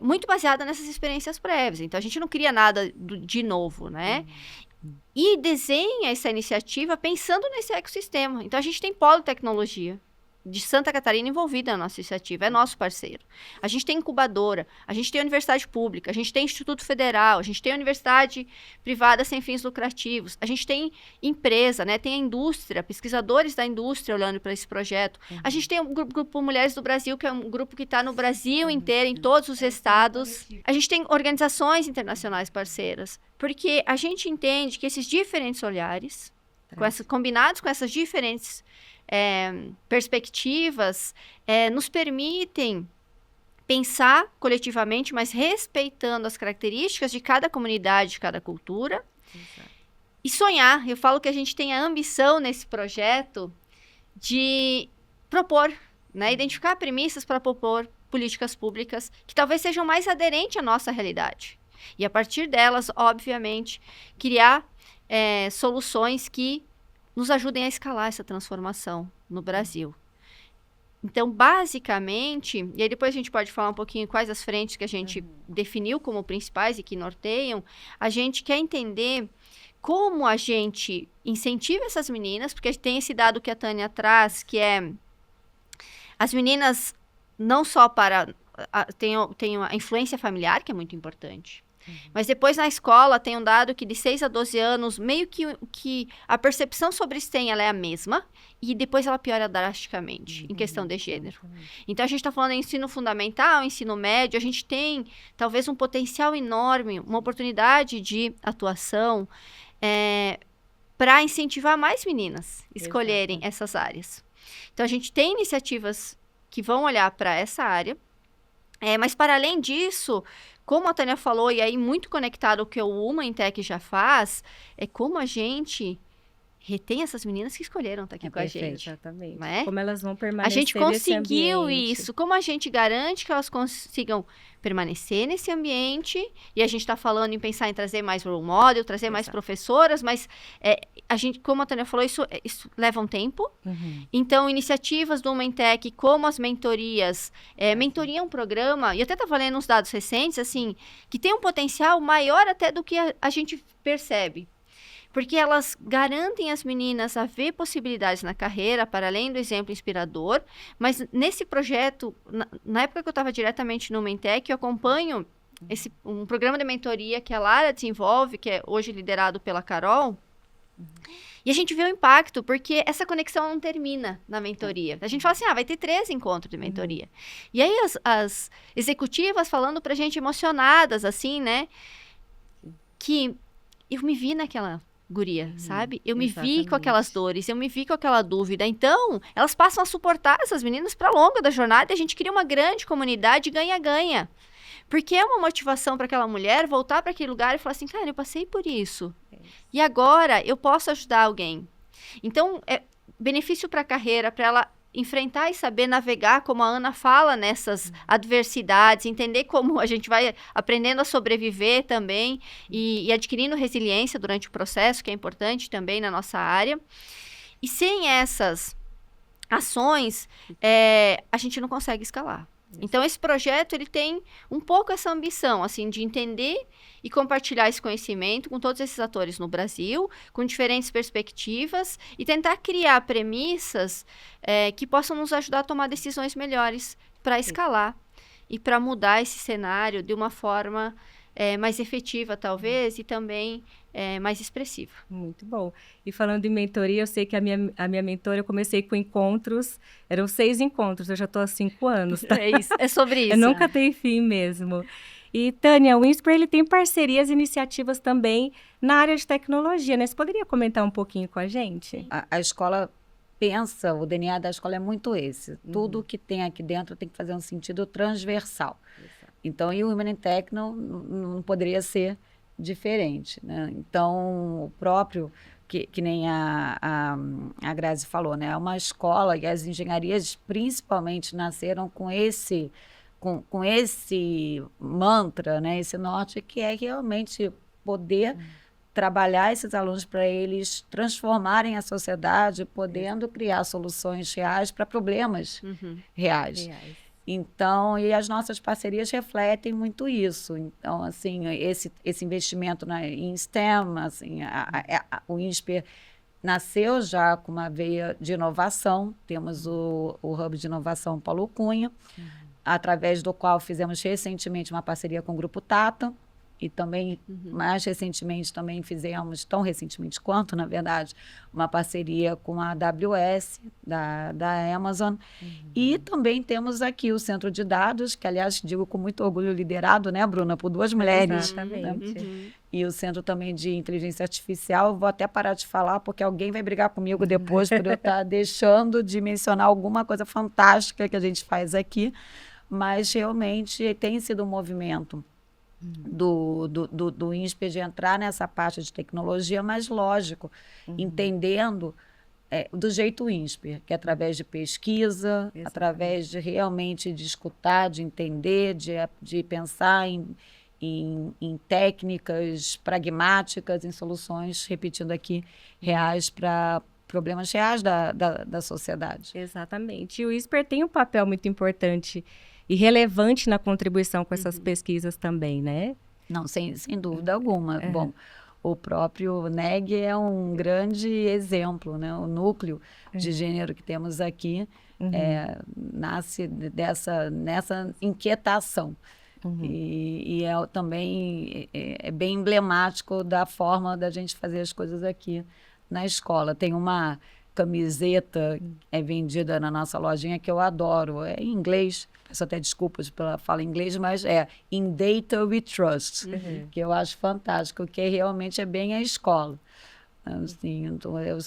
muito baseadas nessas experiências prévias. Então, a gente não cria nada de novo, né? E desenha essa iniciativa pensando nesse ecossistema. Então, a gente tem Polo Tecnologia de Santa Catarina envolvida na nossa iniciativa, é nosso parceiro. A gente tem incubadora, a gente tem universidade pública, a gente tem Instituto Federal, a gente tem universidade privada sem fins lucrativos, a gente tem empresa, né? Tem a indústria, pesquisadores da indústria olhando para esse projeto. A gente tem o Grupo Mulheres do Brasil, que é um grupo que está no Brasil inteiro, em todos os estados. A gente tem organizações internacionais parceiras, porque a gente entende que esses diferentes olhares, combinados com essas diferentes perspectivas, nos permitem pensar coletivamente, mas respeitando as características de cada comunidade, de cada cultura. Exato. E sonhar. Eu falo que a gente tem a ambição nesse projeto de propor, né? Identificar premissas para propor políticas públicas que talvez sejam mais aderentes à nossa realidade. E a partir delas, obviamente, criar soluções que nos ajudem a escalar essa transformação no Brasil. Então, basicamente, e aí depois a gente pode falar um pouquinho quais as frentes que a gente definiu como principais e que norteiam, a gente quer entender como a gente incentiva essas meninas, porque tem esse dado que a Tânia traz, que é as meninas não só tem a influência familiar, que é muito importante, mas depois na escola tem um dado que de 6 a 12 anos, meio que a percepção sobre STEM ela é a mesma, e depois ela piora drasticamente em questão de gênero. Então a gente está falando em ensino fundamental, ensino médio, a gente tem talvez um potencial enorme, uma oportunidade de atuação para incentivar mais meninas escolherem essas áreas. Então a gente tem iniciativas que vão olhar para essa área, mas para além disso, como a Tânia falou, e aí muito conectado ao que o Women Tech já faz, é como a gente retém essas meninas que escolheram estar aqui com a gente. Exatamente. Né? Como elas vão A permanecer gente conseguiu nesse ambiente. isso. Como a gente garante que elas consigam permanecer nesse ambiente, e a gente está falando em pensar em trazer mais role model, trazer mais professoras, mas a gente, como a Tânia falou, isso leva um tempo. Então, iniciativas do Women Tech, como as mentorias, mentoria é um programa, e até estava lendo uns dados recentes, assim, que tem um potencial maior até do que a gente percebe. Porque elas garantem as meninas a ver possibilidades na carreira, para além do exemplo inspirador. Mas nesse projeto, na época que eu estava diretamente no Mentec, eu acompanho um programa de mentoria que a Lara desenvolve, que é hoje liderado pela Carol. E a gente vê o impacto, porque essa conexão não termina na mentoria. A gente fala assim, vai ter 3 encontros de mentoria. E aí as executivas falando pra gente emocionadas, assim, né? Que eu me vi naquela guria, sabe? Eu me vi com aquelas dores, eu me vi com aquela dúvida. Então, elas passam a suportar essas meninas para longa da jornada e a gente cria uma grande comunidade ganha-ganha. Porque é uma motivação para aquela mulher voltar para aquele lugar e falar assim, cara, eu passei por isso. E agora eu posso ajudar alguém. Então, é benefício para a carreira, para ela enfrentar e saber navegar, como a Ana fala, nessas adversidades, entender como a gente vai aprendendo a sobreviver também e adquirindo resiliência durante o processo, que é importante também na nossa área. E sem essas ações, a gente não consegue escalar. Então, esse projeto, ele tem um pouco essa ambição, assim, de entender e compartilhar esse conhecimento com todos esses atores no Brasil, com diferentes perspectivas, e tentar criar premissas que possam nos ajudar a tomar decisões melhores para escalar e para mudar esse cenário de uma forma mais efetiva, talvez, e também mais expressiva. Muito bom. E falando em mentoria, eu sei que a minha mentora, eu comecei com encontros, eram 6 encontros, eu já estou há 5 anos, tá? É isso, é sobre isso. Eu nunca tenho fim mesmo. E, Tânia, o INSPER, ele tem parcerias e iniciativas também na área de tecnologia, né? Você poderia comentar um pouquinho com a gente? A escola pensa, o DNA da escola é muito esse. Tudo que tem aqui dentro tem que fazer um sentido transversal. Então, e o Women Tech não poderia ser diferente, né? Então, o próprio, que nem a Grazi falou, né? É uma escola e as engenharias principalmente nasceram com esse mantra, né? Esse norte, que é realmente poder trabalhar esses alunos para eles transformarem a sociedade, podendo criar soluções reais para problemas reais. Então, e as nossas parcerias refletem muito isso. Então, assim, esse investimento em STEM, assim, o INSPER nasceu já com uma veia de inovação. Temos o Hub de Inovação Paulo Cunha, através do qual fizemos recentemente uma parceria com o Grupo Tata, e também, mais recentemente, também fizemos, tão recentemente quanto, na verdade, uma parceria com a AWS, da Amazon. E também temos aqui o Centro de Dados, que, aliás, digo com muito orgulho, liderado, né, Bruna, por 2 mulheres. Exatamente. Né? E o Centro também de Inteligência Artificial. Vou até parar de falar, porque alguém vai brigar comigo depois por eu estar deixando de mencionar alguma coisa fantástica que a gente faz aqui. mas realmente tem sido um movimento do INSPER de entrar nessa parte de tecnologia, mas lógico, entendendo do jeito INSPER, que é através de pesquisa, através de realmente de escutar, de entender, de pensar em técnicas pragmáticas, em soluções, repetindo aqui, reais para problemas reais da sociedade. Exatamente. E o INSPER tem um papel muito importante e relevante na contribuição com essas pesquisas também, né? Não, sem dúvida alguma. Bom, o próprio NEG é um grande exemplo, né? O núcleo de gênero que temos aqui nasce nessa inquietação. E também é bem emblemático da forma da gente fazer as coisas aqui na escola. Tem uma camiseta vendida na nossa lojinha que eu adoro. É em inglês, peço até desculpas pela fala em inglês, mas é In Data We Trust, que eu acho fantástico, que realmente é bem a escola. Assim, então, eu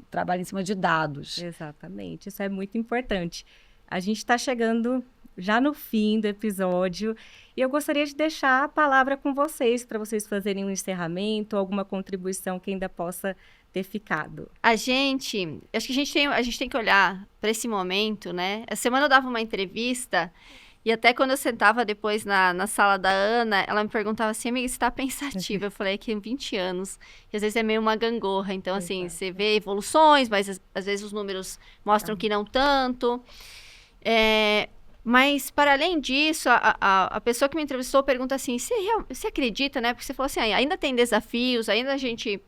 trabalho em cima de dados. Exatamente, isso é muito importante. A gente está chegando já no fim do episódio e eu gostaria de deixar a palavra com vocês, para vocês fazerem um encerramento, alguma contribuição que ainda possa ter ficado. Acho que a gente tem que olhar para esse momento, né? Essa semana eu dava uma entrevista e até quando eu sentava depois na sala da Ana, ela me perguntava assim, amiga, você está pensativa? Eu falei que 20 anos, e às vezes é meio uma gangorra. Então, assim, você vê evoluções, mas às vezes os números mostram que não tanto. Mas, para além disso, a pessoa que me entrevistou pergunta assim, você acredita, né? Porque você falou assim, ainda tem desafios, ainda a gente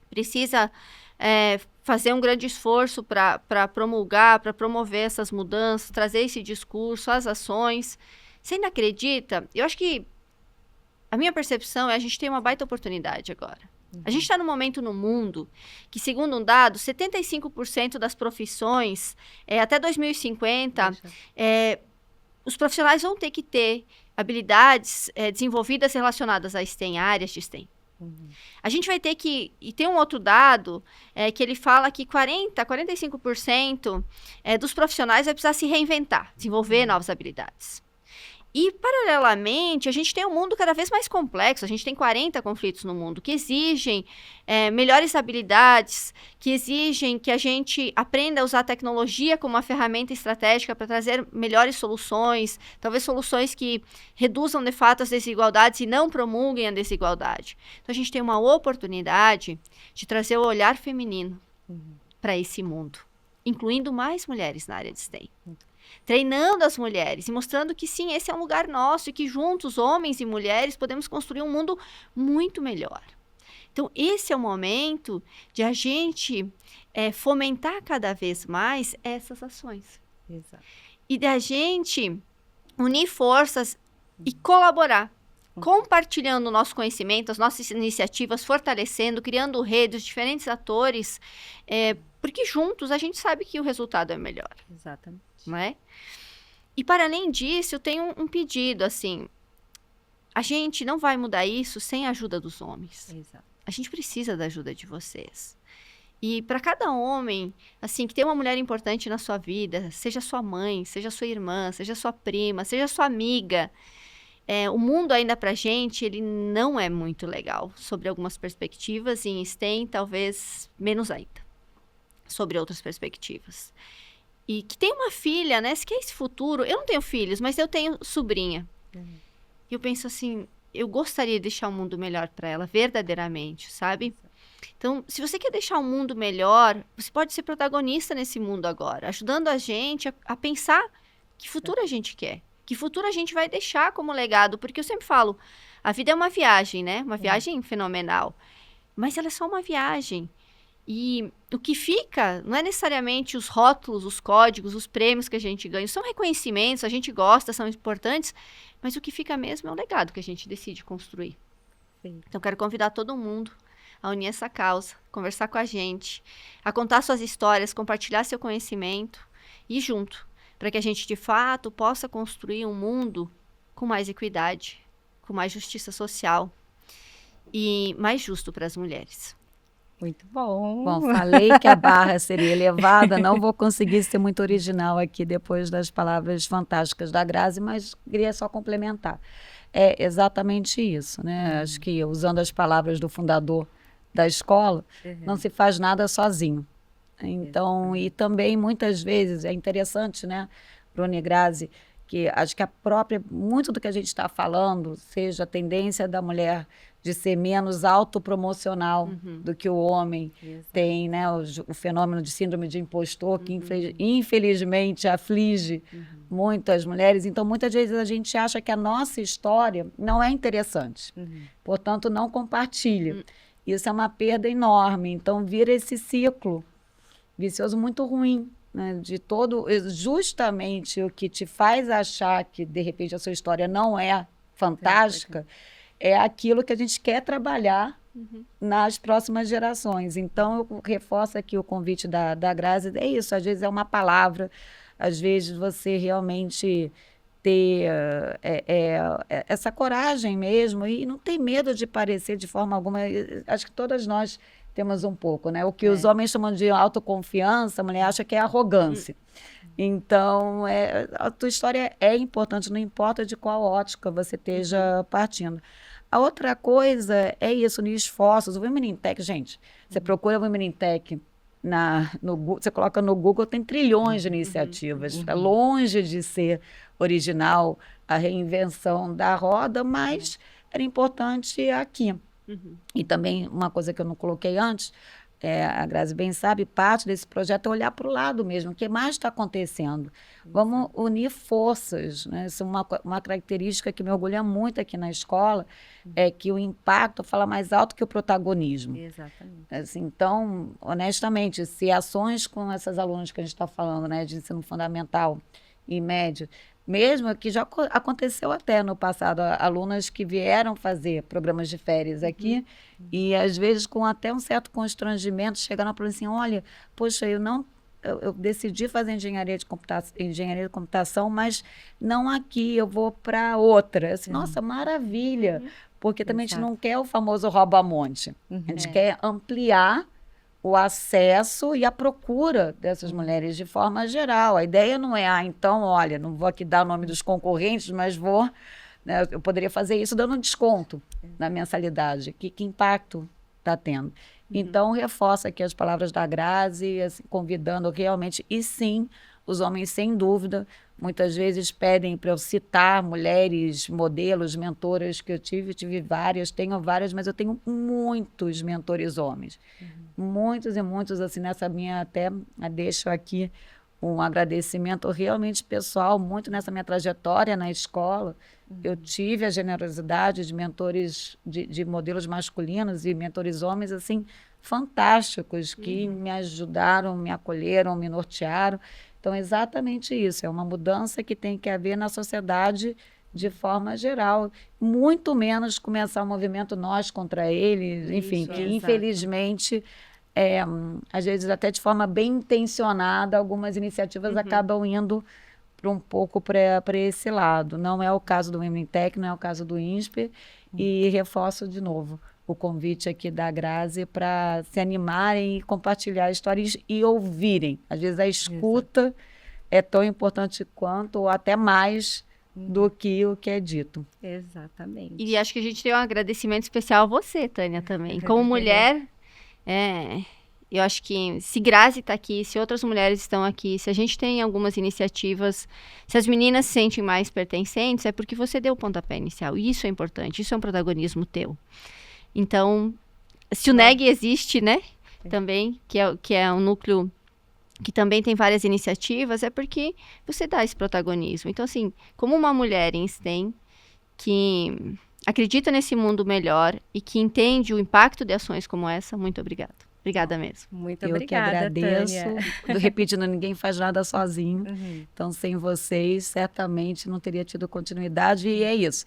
precisa fazer um grande esforço para promulgar, para promover essas mudanças, trazer esse discurso, as ações. Você ainda acredita? Eu acho que a minha percepção é a gente tem uma baita oportunidade agora. A gente está num momento no mundo que, segundo um dado, 75% das profissões, até 2050, os profissionais vão ter que ter habilidades desenvolvidas relacionadas a STEM, áreas de STEM. A gente vai ter que... E tem um outro dado que ele fala que 45% dos profissionais vai precisar se reinventar, desenvolver novas habilidades. E, paralelamente, a gente tem um mundo cada vez mais complexo. A gente tem 40 conflitos no mundo que exigem melhores habilidades, que exigem que a gente aprenda a usar a tecnologia como uma ferramenta estratégica para trazer melhores soluções, talvez soluções que reduzam, de fato, as desigualdades e não promulguem a desigualdade. Então, a gente tem uma oportunidade de trazer o olhar feminino para esse mundo, incluindo mais mulheres na área de STEM. Treinando as mulheres e mostrando que sim, esse é um lugar nosso e que juntos, homens e mulheres, podemos construir um mundo muito melhor. Então, esse é o momento de a gente fomentar cada vez mais essas ações. Exato. E da gente unir forças e colaborar, compartilhando o nosso conhecimento, as nossas iniciativas, fortalecendo, criando redes, diferentes atores, porque juntos a gente sabe que o resultado é melhor. Exatamente. Não é? E para além disso, eu tenho um pedido, assim, a gente não vai mudar isso sem a ajuda dos homens. Exato. A gente precisa da ajuda de vocês. E para cada homem, assim, que tem uma mulher importante na sua vida, seja sua mãe, seja sua irmã, seja sua prima, seja sua amiga, o mundo ainda pra gente, ele não é muito legal sobre algumas perspectivas, e em STEM talvez menos ainda, sobre outras perspectivas. E que tem uma filha, né? Se quer esse futuro... Eu não tenho filhos, mas eu tenho sobrinha. E eu penso assim, eu gostaria de deixar o mundo melhor para ela, verdadeiramente, sabe? Então, se você quer deixar o mundo melhor, você pode ser protagonista nesse mundo agora, ajudando a gente a pensar que futuro a gente quer, que futuro a gente vai deixar como legado. Porque eu sempre falo, a vida é uma viagem, né? Uma viagem fenomenal. Mas ela é só uma viagem. E o que fica não é necessariamente os rótulos, os códigos, os prêmios que a gente ganha. São reconhecimentos, a gente gosta, são importantes, mas o que fica mesmo é o legado que a gente decide construir. Sim. Então, quero convidar todo mundo a unir essa causa, conversar com a gente, a contar suas histórias, compartilhar seu conhecimento e ir junto, para que a gente, de fato, possa construir um mundo com mais equidade, com mais justiça social e mais justo para as mulheres. Muito bom. Bom, falei que a barra seria elevada, não vou conseguir ser muito original aqui depois das palavras fantásticas da Grazi, mas queria só complementar. É exatamente isso, né? Acho que usando as palavras do fundador da escola, não se faz nada sozinho. Então, e também muitas vezes é interessante, né, Bruna e Grazi, que acho que muito do que a gente está falando, seja a tendência da mulher de ser menos autopromocional do que o homem tem, né, o fenômeno de síndrome de impostor, que infelizmente aflige muito as mulheres. Então, muitas vezes a gente acha que a nossa história não é interessante, portanto, não compartilha. Isso é uma perda enorme. Então, vira esse ciclo vicioso muito ruim, né? Justamente o que te faz achar que, de repente, a sua história não é fantástica, é aquilo que a gente quer trabalhar nas próximas gerações. Então, eu reforço aqui o convite da Grazi, é isso, às vezes é uma palavra, às vezes você realmente ter essa coragem mesmo e não ter medo de parecer de forma alguma. Acho que todas nós temos um pouco, né? O que os homens chamam de autoconfiança, a mulher acha que é arrogância. Então, a tua história é importante, não importa de qual ótica você esteja partindo. A outra coisa é isso, nos esforços. O Women in Tech, gente, você procura Women in Tech no Google, você coloca no Google, tem trilhões de iniciativas. Está longe de ser original a reinvenção da roda, mas era importante aqui. E também, uma coisa que eu não coloquei antes, a Grazi bem sabe, parte desse projeto é olhar para o lado mesmo, o que mais está acontecendo. Vamos unir forças, né? Isso é uma característica que me orgulha muito aqui na escola, é que o impacto fala mais alto que o protagonismo. Exatamente. Assim, então, honestamente, se ações com essas alunas que a gente está falando, né, de ensino fundamental e médio, mesmo que já aconteceu até no passado, alunas que vieram fazer programas de férias aqui e às vezes com até um certo constrangimento chegaram e falaram assim, olha, poxa, eu decidi fazer engenharia de computação, mas não aqui, eu vou para outra. Assim, nossa, maravilha, porque também a gente não quer o famoso rouba-monte, a gente quer ampliar o acesso e a procura dessas mulheres de forma geral. A ideia não é, então, olha, não vou aqui dar o nome dos concorrentes, mas vou, né, eu poderia fazer isso dando um desconto na mensalidade. Que impacto está tendo? Então, reforça aqui as palavras da Grazi, assim, convidando realmente, e sim, os homens, sem dúvida, muitas vezes pedem para eu citar mulheres, modelos, mentoras que eu tive várias, tenho várias, mas eu tenho muitos mentores homens. Muitos e muitos, assim, nessa minha até, deixo aqui um agradecimento realmente pessoal, muito nessa minha trajetória na escola. Eu tive a generosidade de mentores, de modelos masculinos e mentores homens, assim, fantásticos, que me ajudaram, me acolheram, me nortearam. Então, é exatamente isso, é uma mudança que tem que haver na sociedade de forma geral, muito menos começar o movimento nós contra eles, enfim, Isso, que exato. infelizmente, às vezes até de forma bem intencionada, algumas iniciativas acabam indo um pouco para esse lado. Não é o caso do Women in Tech, não é o caso do INSPER, e reforço de novo o convite aqui da Grazi para se animarem e compartilhar histórias e ouvirem. Às vezes a escuta é tão importante quanto, ou até mais, do que o que é dito. Exatamente. E acho que a gente tem um agradecimento especial a você, Tânia, também. Como mulher, eu acho que se Grazi está aqui, se outras mulheres estão aqui, se a gente tem algumas iniciativas, se as meninas se sentem mais pertencentes, é porque você deu o pontapé inicial. E isso é importante, isso é um protagonismo teu. Então, se o NEG existe, né, também, que é um núcleo que também tem várias iniciativas, é porque você dá esse protagonismo. Então, assim, como uma mulher em STEM que acredita nesse mundo melhor e que entende o impacto de ações como essa, muito obrigada. Obrigada mesmo. Muito Eu obrigada, que agradeço. Tânia. Repetindo, ninguém faz nada sozinho. Então, sem vocês, certamente não teria tido continuidade. E é isso.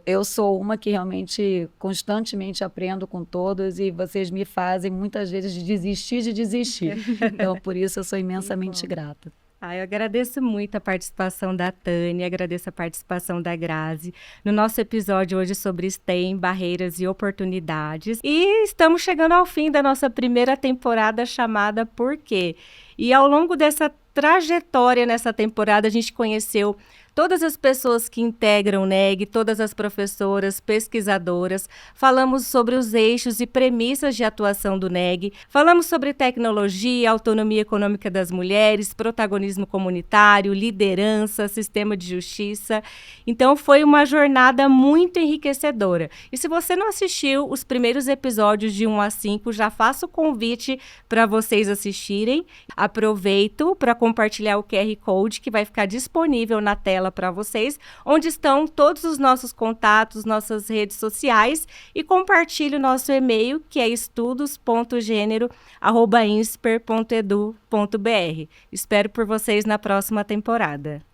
Eu sou uma que realmente constantemente aprendo com todos e vocês me fazem muitas vezes desistir de desistir. Então, por isso, eu sou imensamente grata. Eu agradeço muito a participação da Tânia, agradeço a participação da Grazi no nosso episódio hoje sobre STEM, barreiras e oportunidades. E estamos chegando ao fim da nossa primeira temporada chamada Por Quê? E ao longo dessa trajetória nessa temporada, a gente conheceu todas as pessoas que integram o NEG, todas as professoras, pesquisadoras. Falamos sobre os eixos e premissas de atuação do NEG. Falamos sobre tecnologia, autonomia econômica das mulheres, protagonismo comunitário, liderança, sistema de justiça. Então, foi uma jornada muito enriquecedora. E se você não assistiu os primeiros episódios de 1 a 5, já faço o convite para vocês assistirem. Aproveito para compartilhar o QR Code que vai ficar disponível na tela para vocês, onde estão todos os nossos contatos, nossas redes sociais, e compartilhe o nosso e-mail, que é estudos.genero@insper.edu.br. Espero por vocês na próxima temporada.